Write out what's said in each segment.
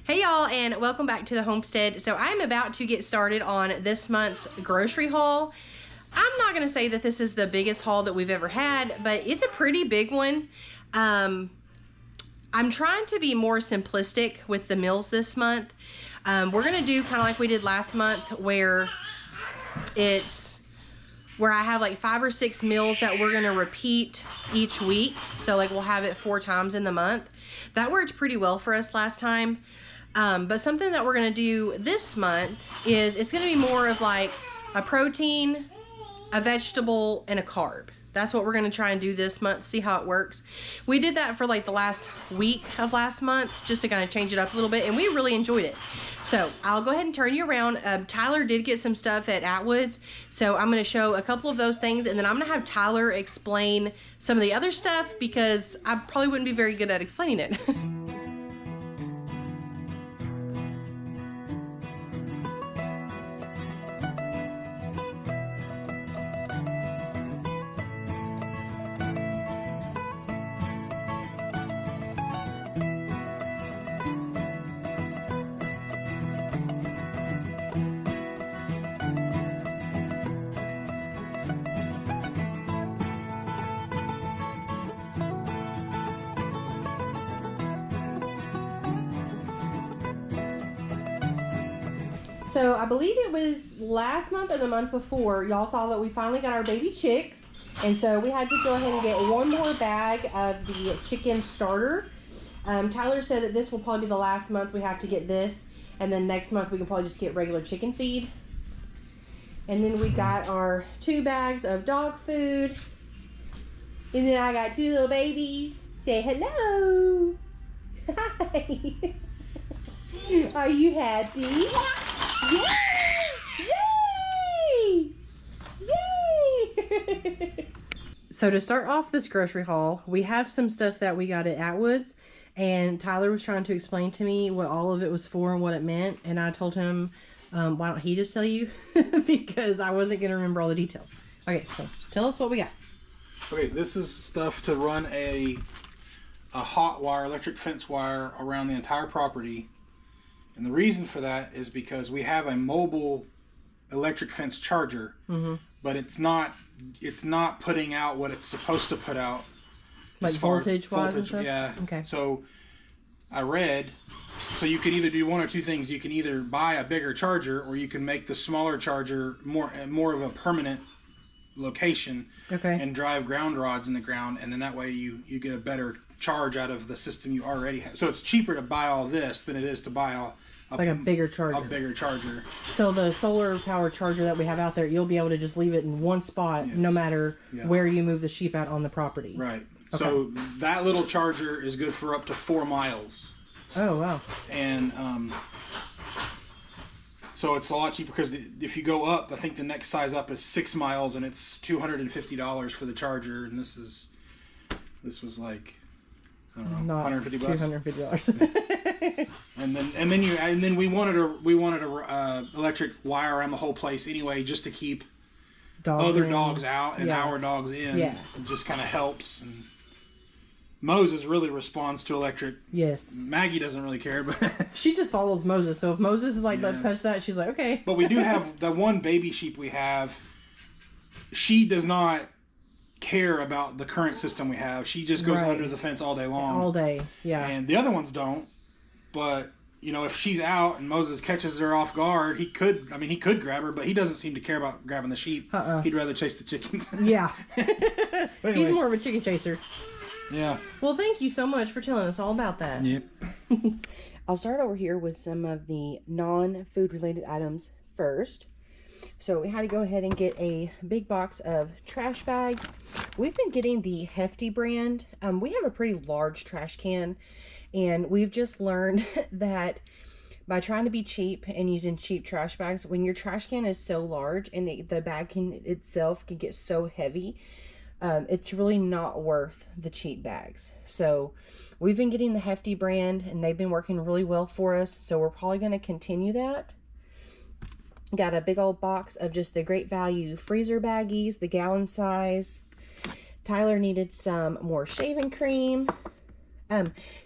Hey y'all, and welcome back to the homestead. So I'm about to get started on this month's grocery haul. I'm not gonna say that this is the biggest haul that we've ever had, but it's a pretty big one. I'm trying to be more simplistic with the meals this month. We're gonna do kind of like we did last month, where I have like 5 or 6 meals that we're gonna repeat each week. So like we'll have it 4 times in the month. That worked pretty well for us last time. But something that we're gonna do this month is it's gonna be more of like a protein, a vegetable, and a carb. That's what we're gonna try and do this month, see how it works. We did that for like the last week of last month, just to kind of change it up a little bit, and we really enjoyed it. So I'll go ahead and turn you around. Tyler did get some stuff at Atwoods, so I'm gonna show a couple of those things, and then I'm gonna have Tyler explain some of the other stuff, because I probably wouldn't be very good at explaining it. So I believe it was last month or the month before, y'all saw that we finally got our baby chicks. And so we had to go ahead and get one more bag of the chicken starter. Tyler said that this will probably be the last month we have to get this. And then next month we can probably just get regular chicken feed. And then we got our 2 bags of dog food. And then I got 2 little babies. Say hello. Hi. Are you happy? Yay! Yay! Yay! So to start off this grocery haul, we have some stuff that we got at Atwoods, and Tyler was trying to explain to me what all of it was for and what it meant, and I told him, why don't he just tell you? Because I wasn't going to remember all the details. Okay, so tell us what we got. Okay, this is stuff to run a hot wire, electric fence wire around the entire property. And the reason for that is because we have a mobile electric fence charger, but it's not putting out what it's supposed to put out. Like voltage-wise and stuff? Yeah. Okay. So I read, so you could either do one or two things. You can either buy a bigger charger, or you can make the smaller charger more of a permanent location, and drive ground rods in the ground, and then that way you get a better charge out of the system you already have. So it's cheaper to buy all this than it is to buy like a bigger charger. A bigger charger. So the solar power charger that we have out there, you'll be able to just leave it in one spot, no matter where you move the sheep out on the property. Right. Okay. So that little charger is good for up to 4 miles. Oh, wow. And so it's a lot cheaper, because if you go up, I think the next size up is 6 miles, and it's $250 for the charger, and this was like, I don't know, $150. $250. and then we wanted a electric wire around the whole place anyway, just to keep other dogs out and our dogs in. Yeah, it just kind of helps. And Moses really responds to electric. Yes. Maggie doesn't really care, but she just follows Moses. So if Moses is like, "Let's touch that," she's like, "Okay." But we do have the one baby sheep we have. She does not care about the current system we have. She just goes under the fence all day long. All day, yeah. And the other ones don't. But you know, if she's out and Moses catches her off guard, he could grab her, but he doesn't seem to care about grabbing the sheep. He'd rather chase the chickens. Yeah. Anyway. He's more of a chicken chaser. Yeah. Well, thank you so much for telling us all about that. Yep. I'll start over here with some of the non-food related items first. So we had to go ahead and get a big box of trash bags. We've been getting the Hefty brand. We have a pretty large trash can, and we've just learned that by trying to be cheap and using cheap trash bags, when your trash can is so large and the bag itself can get so heavy, it's really not worth the cheap bags. So we've been getting the Hefty brand, and they've been working really well for us, so we're probably going to continue that. Got a big old box of just the Great Value freezer baggies, the gallon size. Tyler needed some more shaving cream.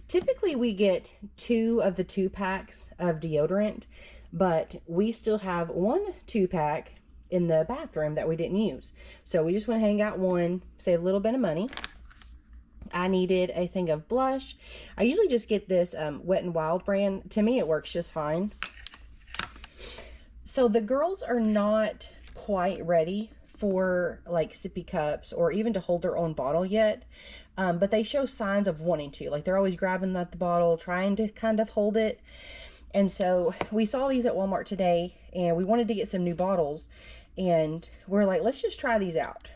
Typically we get 2 of the 2-packs of deodorant, but we still have 1 2-pack in the bathroom that we didn't use. So we just went ahead and got 1, save a little bit of money. I needed a thing of blush. I usually just get this Wet n Wild brand. To me, it works just fine. So the girls are not quite ready for like sippy cups or even to hold their own bottle yet. But they show signs of wanting to. Like they're always grabbing at the bottle, trying to kind of hold it. And so we saw these at Walmart today and we wanted to get some new bottles. And we're like, let's just try these out.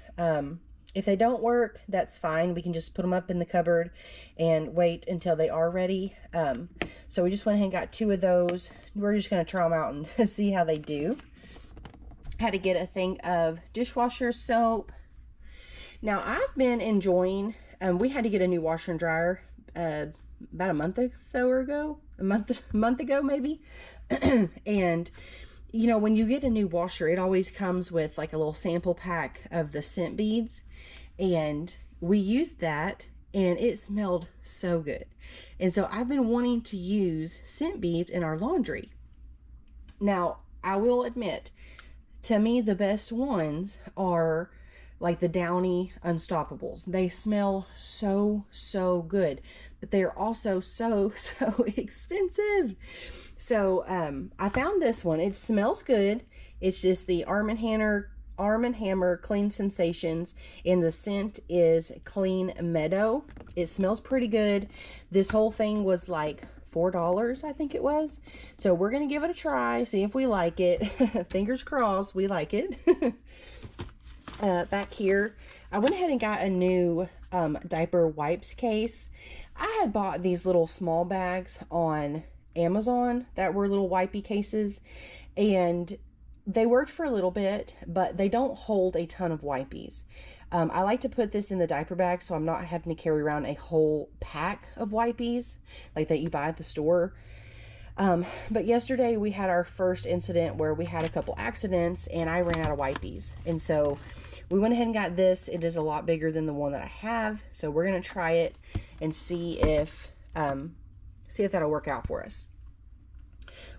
If they don't work, that's fine. We can just put them up in the cupboard and wait until they are ready. So we just went ahead and got 2 of those. We're just going to try them out and see how they do. Had to get a thing of dishwasher soap. Now, I've been enjoying, we had to get a new washer and dryer about a month or so ago. A month ago, maybe. And you know, when you get a new washer, it always comes with like a little sample pack of the scent beads. And we used that and it smelled so good. And so I've been wanting to use scent beads in our laundry. Now, I will admit, to me, the best ones are like the Downy Unstoppables. They smell so, so good, but they're also so, so expensive. So I found this one. It smells good. It's just the Arm & Hammer Clean Sensations, and the scent is Clean Meadow. It smells pretty good. This whole thing was like $4, I think it was. So we're going to give it a try, see if we like it. Fingers crossed we like it. Back here, I went ahead and got a new diaper wipes case. I had bought these little small bags on Amazon that were little wipey cases, and they worked for a little bit, but they don't hold a ton of wipies. I like to put this in the diaper bag so I'm not having to carry around a whole pack of wipies like that you buy at the store. But yesterday we had our first incident where we had a couple accidents and I ran out of wipies. And so we went ahead and got this. It is a lot bigger than the one that I have. So we're going to try it and see if that'll work out for us.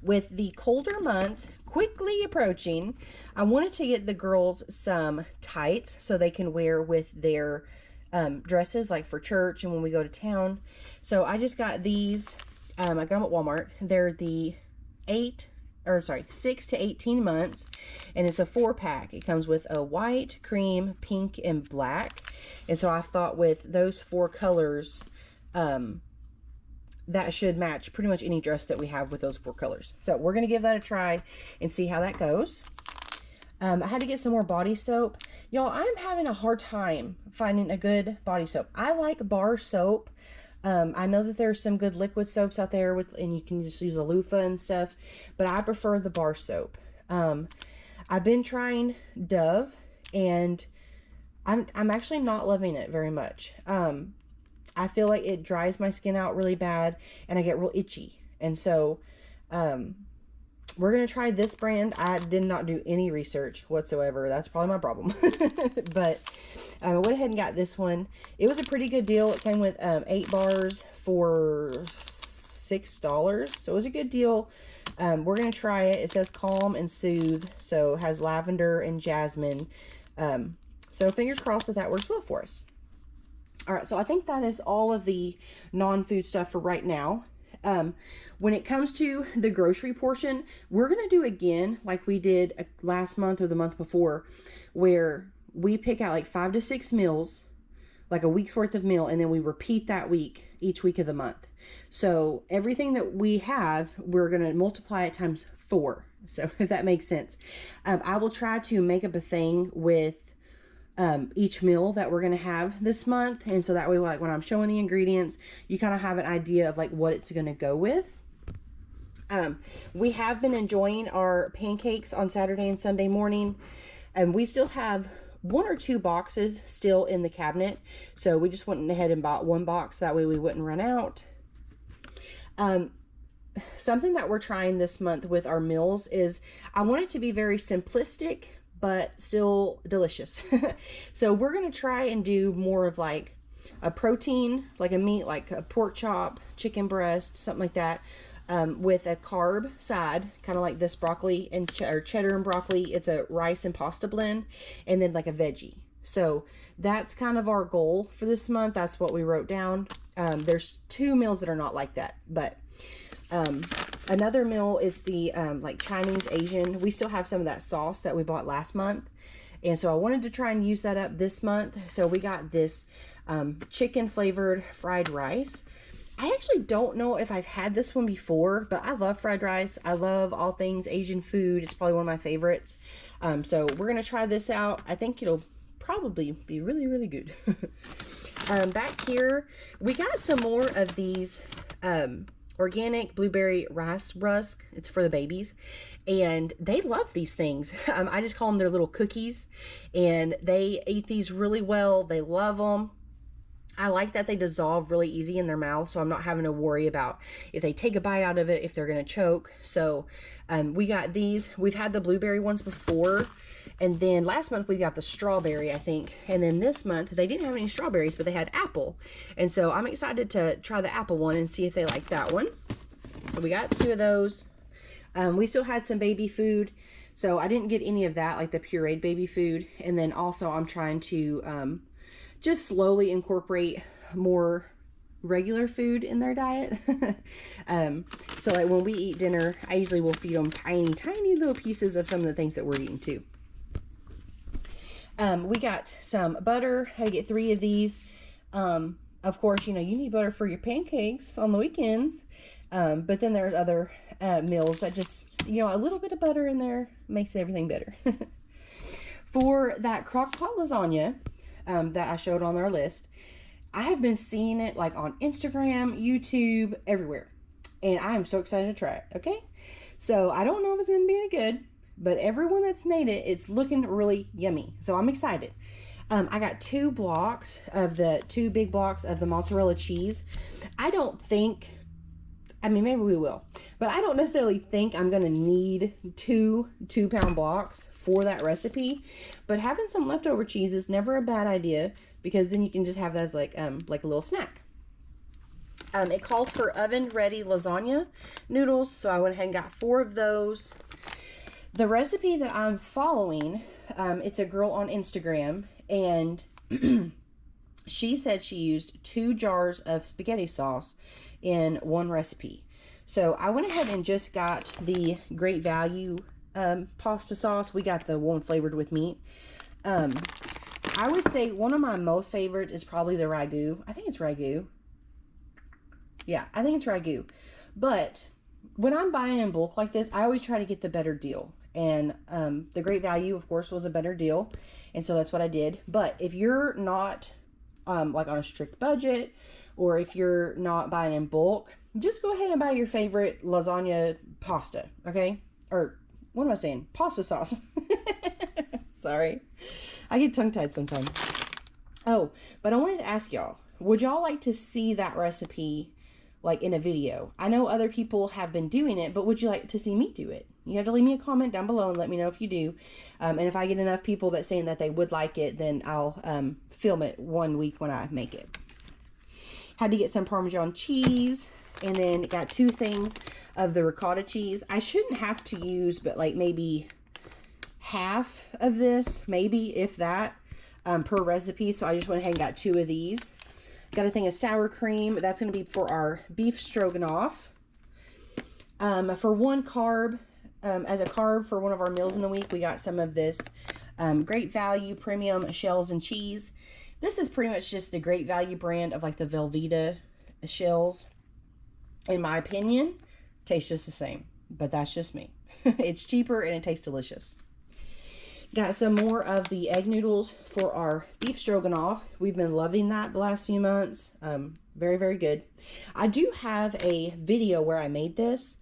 With the colder months quickly approaching, I wanted to get the girls some tights so they can wear with their dresses, like for church and when we go to town. So I just got these. I got them at Walmart. They're the 6 to 18 months, and it's a 4-pack. It comes with a white, cream, pink, and black. And so I thought with those 4 colors, that should match pretty much any dress that we have with those 4 colors. So we're going to give that a try and see how that goes. I had to get some more body soap. Y'all, I'm having a hard time finding a good body soap. I like bar soap. I know that there's some good liquid soaps out there and you can just use a loofah and stuff, but I prefer the bar soap. I've been trying Dove and I'm actually not loving it very much. I feel like it dries my skin out really bad and I get real itchy. And so, we're going to try this brand. I did not do any research whatsoever. That's probably my problem. But I went ahead and got this one. It was a pretty good deal. It came with 8 bars for $6. So it was a good deal. We're going to try it. It says Calm and Soothe. So it has lavender and jasmine. So fingers crossed that works well for us. All right, so I think that is all of the non-food stuff for right now. When it comes to the grocery portion, we're going to do again like we did last month or the month before, where we pick out like 5 to 6 meals, like a week's worth of meal, and then we repeat that week, each week of the month. So everything that we have, we're going to multiply it times 4. So if that makes sense. I will try to make up a thing with each meal that we're going to have this month. And so that way, like when I'm showing the ingredients, you kind of have an idea of like what it's going to go with. We have been enjoying our pancakes on Saturday and Sunday morning. And we still have 1 or 2 boxes still in the cabinet. So we just went ahead and bought 1 box. That way we wouldn't run out. Something that we're trying this month with our meals is I want it to be very simplistic, but still delicious. So we're going to try and do more of like a protein, like a meat, like a pork chop, chicken breast, something like that, with a carb side, kind of like this broccoli and or cheddar and broccoli. It's a rice and pasta blend, and then like a veggie. So that's kind of our goal for this month. That's what we wrote down. There's 2 meals that are not like that, but another meal is the like Chinese Asian. We still have some of that sauce that we bought last month, and so I wanted to try and use that up this month. So we got this chicken flavored fried rice. I actually don't know if I've had this one before, but I love fried rice. I love all things Asian food. It's probably one of my favorites. So we're gonna try this out. I think it'll probably be really, really good. Back here, we got some more of these organic blueberry rice rusk. It's for the babies, and they love these things. I just call them their little cookies, and they eat these really well. They love them. I like that they dissolve really easy in their mouth, so I'm not having to worry about if they take a bite out of it, if they're going to choke. So we got these. We've had the blueberry ones before, and then last month we got the strawberry, I think. And then this month they didn't have any strawberries, but they had apple. And so I'm excited to try the apple one and see if they like that one. So we got 2 of those. We still had some baby food, so I didn't get any of that, like the pureed baby food. And then also I'm trying to just slowly incorporate more regular food in their diet. So like when we eat dinner, I usually will feed them tiny little pieces of some of the things that we're eating too. We got some butter. I had to get 3 of these. Of course, you know, you need butter for your pancakes on the weekends. But then there's other meals that just, you know, a little bit of butter in there makes everything better. For that crock pot lasagna, that I showed on our list, I have been seeing it like on Instagram, YouTube, everywhere, and I am so excited to try it. Okay, so I don't know if it's gonna be any good, but everyone that's made it, it's looking really yummy, so I'm excited. I got 2 blocks of the 2 big blocks of the mozzarella cheese. I mean, maybe we will, but I don't necessarily think I'm gonna need 2 2-pound blocks for that recipe. But having some leftover cheese is never a bad idea, because then you can just have that as like a little snack. It called for oven ready lasagna noodles, so I went ahead and got 4 of those. The recipe that I'm following, it's a girl on Instagram, and she said she used 2 jars of spaghetti sauce in one recipe. So I went ahead and just got the Great Value pasta sauce. We got the one flavored with meat. I would say one of my most favorites is probably the ragu. I think it's ragu. Yeah, I think it's ragu. But when I'm buying in bulk like this, I always try to get the better deal. And the Great Value, of course, was a better deal. And so that's what I did. But if you're not like on a strict budget, or if you're not buying in bulk, just go ahead and buy your favorite lasagna pasta, okay? Or what am I saying? Pasta sauce. Sorry. I get tongue-tied sometimes. Oh, but I wanted to ask y'all, would y'all like to see that recipe like in a video? I know other people have been doing it, but would you like to see me do it? You have to leave me a comment down below and let me know if you do. And if I get enough people that saying that they would like it, then I'll film it one week when I make it. Had to get some Parmesan cheese, and then got 2 things of the ricotta cheese. I shouldn't have to use, but like maybe half of this, maybe if that, per recipe. So I just went ahead and got 2 of these. Got a thing of sour cream. That's going to be for our beef stroganoff. For one carb, as a carb for one of our meals in the week, we got some of this Great Value premium shells and cheese. This is pretty much just the Great Value brand of like the Velveeta shells. In my opinion, tastes just the same, but that's just me. It's cheaper and it tastes delicious. Got some more of the egg noodles for our beef stroganoff. We've been loving that the last few months. Very, very good. I do have a video where I made this.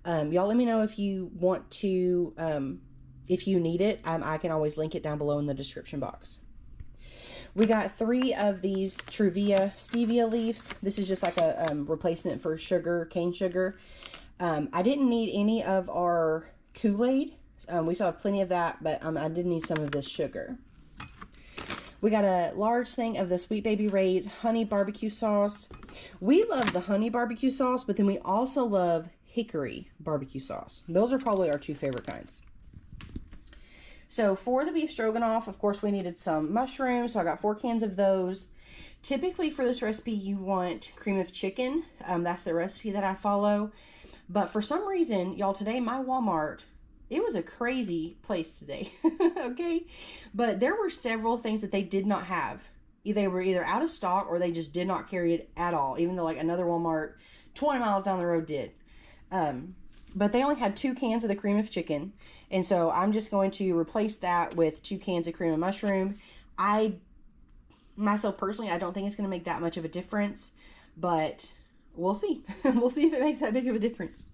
Y'all let me know if you want to, if you need it. I can always link it down below in the description box. We got 3 of these Truvia stevia leaves. This is just like a replacement for sugar, cane sugar. I didn't need any of our Kool-Aid. We still have plenty of that, but I did need some of this sugar. We got a large thing of the Sweet Baby Ray's honey barbecue sauce. We love the honey barbecue sauce, but then we also love hickory barbecue sauce. Those are probably our 2 favorite kinds. So for the beef stroganoff, of course, we needed some mushrooms. So I got 4 cans of those. Typically for this recipe, you want cream of chicken. That's the recipe that I follow. But for some reason, y'all, today my Walmart, it was a crazy place today. Okay? But there were several things that they did not have. They were either out of stock or they just did not carry it at all. Even though like another Walmart 20 miles down the road did. But they only had 2 cans of the cream of chicken. And so I'm just going to replace that with 2 cans of cream of mushroom. Myself personally, I don't think it's going to make that much of a difference. But we'll see. We'll see if it makes that big of a difference.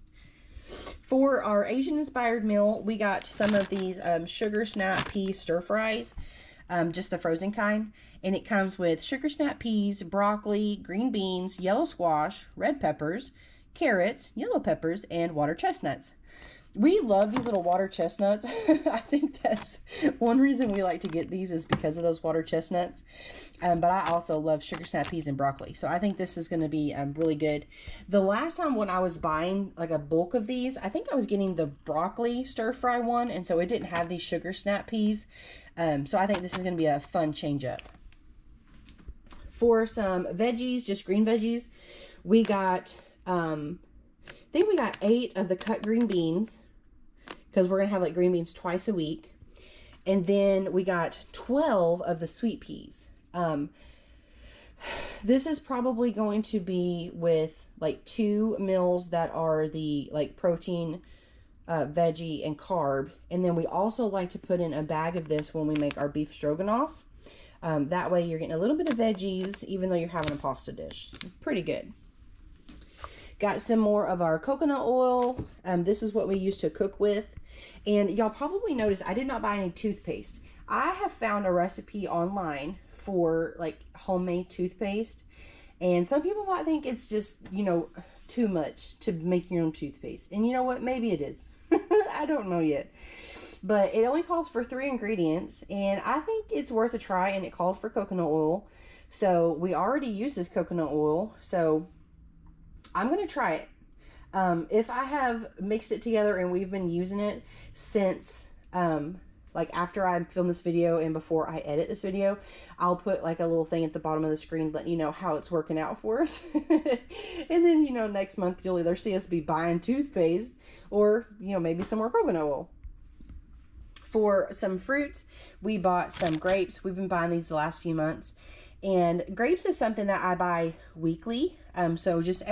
For our Asian-inspired meal, we got some of these sugar snap pea stir fries. Just the frozen kind. And it comes with sugar snap peas, broccoli, green beans, yellow squash, red peppers, carrots, yellow peppers, and water chestnuts. We love these little water chestnuts. I think that's one reason we like to get these is because of those water chestnuts. But I also love sugar snap peas and broccoli. So I think this is going to be really good. The last time when I was buying like a bulk of these, I think I was getting the broccoli stir fry one. And so it didn't have these sugar snap peas. So I think this is going to be a fun change up. For some veggies, just green veggies, we got, I think we got 8 of the cut green beans. Because we're going to have like green beans twice a week. And then we got 12 of the sweet peas. This is probably going to be with like 2 meals that are the like protein, veggie, and carb. And then we also like to put in a bag of this when we make our beef stroganoff. That way you're getting a little bit of veggies even though you're having a pasta dish. Pretty good. Got some more of our coconut oil. This is what we use to cook with. And y'all probably noticed I did not buy any toothpaste. I have found a recipe online for like homemade toothpaste. And some people might think it's just, you know, too much to make your own toothpaste. And you know what? Maybe it is. I don't know yet. But it only calls for 3 ingredients. And I think it's worth a try. And it calls for coconut oil. So we already use this coconut oil. So I'm going to try it. If I have mixed it together and we've been using it since, like after I film this video and before I edit this video, I'll put like a little thing at the bottom of the screen letting you know how it's working out for us. And then, you know, next month you'll either see us be buying toothpaste or, you know, maybe some more coconut oil. For some fruits, we bought some grapes. We've been buying these the last few months. And grapes is something that I buy weekly. So just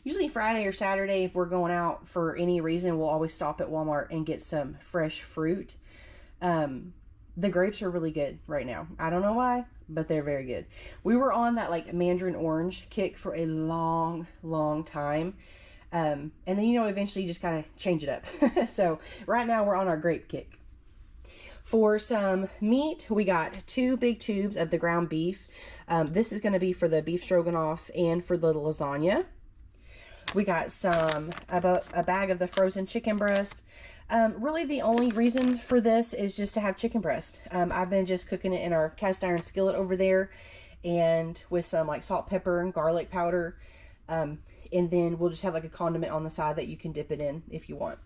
usually Friday or Saturday, if we're going out for any reason, we'll always stop at Walmart and get some fresh fruit. The grapes are really good right now. I don't know why, but they're very good. We were on that like mandarin orange kick for a long, long time. And then, you know, eventually you just kind of change it up. So right now we're on our grape kick. For some meat, we got 2 big tubes of the ground beef. This is going to be for the beef stroganoff and for the lasagna. We got a bag of the frozen chicken breast. Really the only reason for this is just to have chicken breast. I've been just cooking it in our cast iron skillet over there and with some like salt, pepper, and garlic powder. And then we'll just have like a condiment on the side that you can dip it in if you want.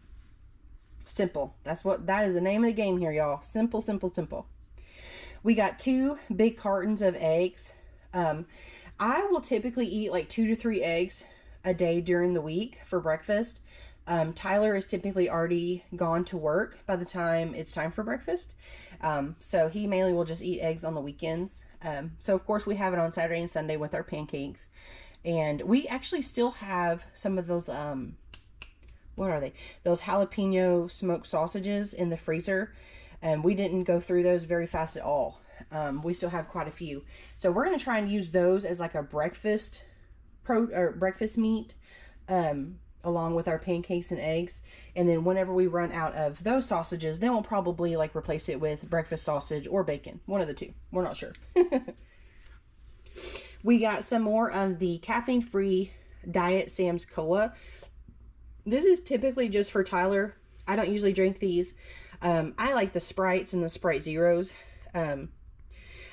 Simple. That is the name of the game here, y'all. Simple, simple, simple. We got 2 big cartons of eggs. I will typically eat like 2 to 3 eggs a day during the week for breakfast. Tyler is typically already gone to work by the time it's time for breakfast. So he mainly will just eat eggs on the weekends. So of course we have it on Saturday and Sunday with our pancakes. And we actually still have some of those, what are they? Those jalapeno smoked sausages in the freezer. And we didn't go through those very fast at all. We still have quite a few. So we're going to try and use those as like a breakfast meat, along with our pancakes and eggs. And then whenever we run out of those sausages, then we'll probably like replace it with breakfast sausage or bacon. One of the two. We're not sure. We got some more of the caffeine-free Diet Sam's Cola. This is typically just for Tyler. I don't usually drink these. I like the Sprites and the Sprite Zeros.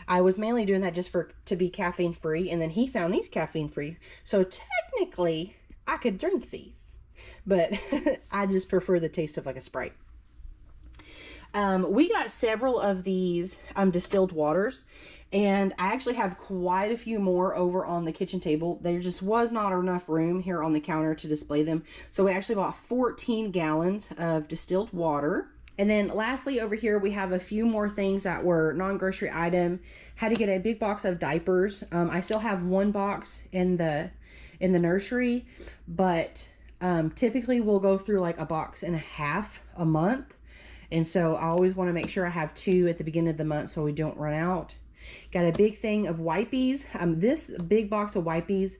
I was mainly doing that just to be caffeine free, and then he found these caffeine free. So technically, I could drink these, but I just prefer the taste of like a Sprite. We got several of these distilled waters, and I actually have quite a few more over on the kitchen table. There just was not enough room here on the counter to display them. So we actually bought 14 gallons of distilled water. And then lastly, over here, we have a few more things that were non-grocery item. Had to get a big box of diapers. I still have one box in the nursery, but typically we'll go through like a box and a half a month. And so I always want to make sure I have 2 at the beginning of the month so we don't run out. Got a big thing of wipes. This big box of wipes,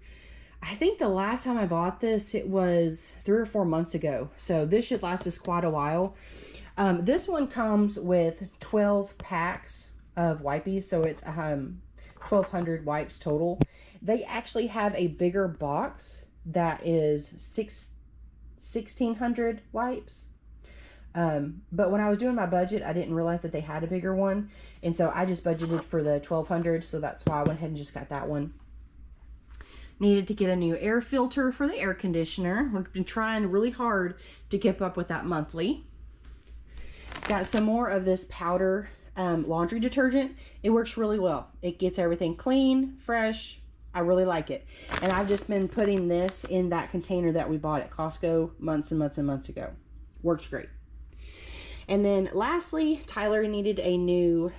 I think the last time I bought this, it was 3 or 4 months ago. So this should last us quite a while. This one comes with 12 packs of wipes, so it's 1,200 wipes total. They actually have a bigger box that is 1,600 wipes. But when I was doing my budget, I didn't realize that they had a bigger one, and so I just budgeted for the 1,200, so that's why I went ahead and just got that one. Needed to get a new air filter for the air conditioner. We've been trying really hard to keep up with that monthly. Got some more of this powder laundry detergent. It works really well. It gets everything clean, fresh. I really like it. And I've just been putting this in that container that we bought at Costco months and months and months ago. Works great. And then lastly, Tyler needed a new,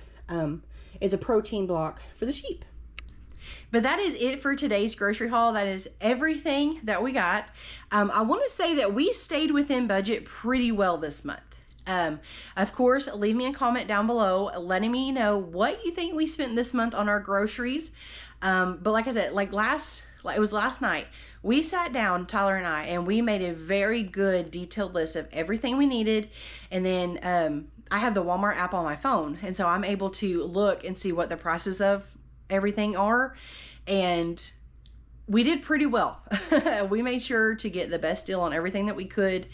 it's a protein block for the sheep. But that is it for today's grocery haul. That is everything that we got. I want to say that we stayed within budget pretty well this month. Of course, leave me a comment down below letting me know what you think we spent this month on our groceries. But like I said, it was last night, we sat down, Tyler and I, and we made a very good detailed list of everything we needed. And then I have the Walmart app on my phone, and so I'm able to look and see what the prices of everything are. And we did pretty well. We made sure to get the best deal on everything that we could.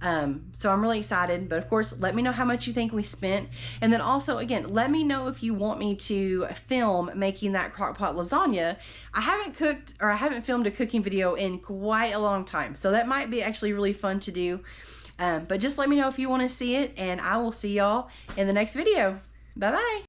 So I'm really excited, but of course, let me know how much you think we spent. And then also, again, let me know if you want me to film making that crock pot lasagna. I haven't filmed a cooking video in quite a long time, so that might be actually really fun to do. But just let me know if you want to see it, and I will see y'all in the next video. Bye-bye.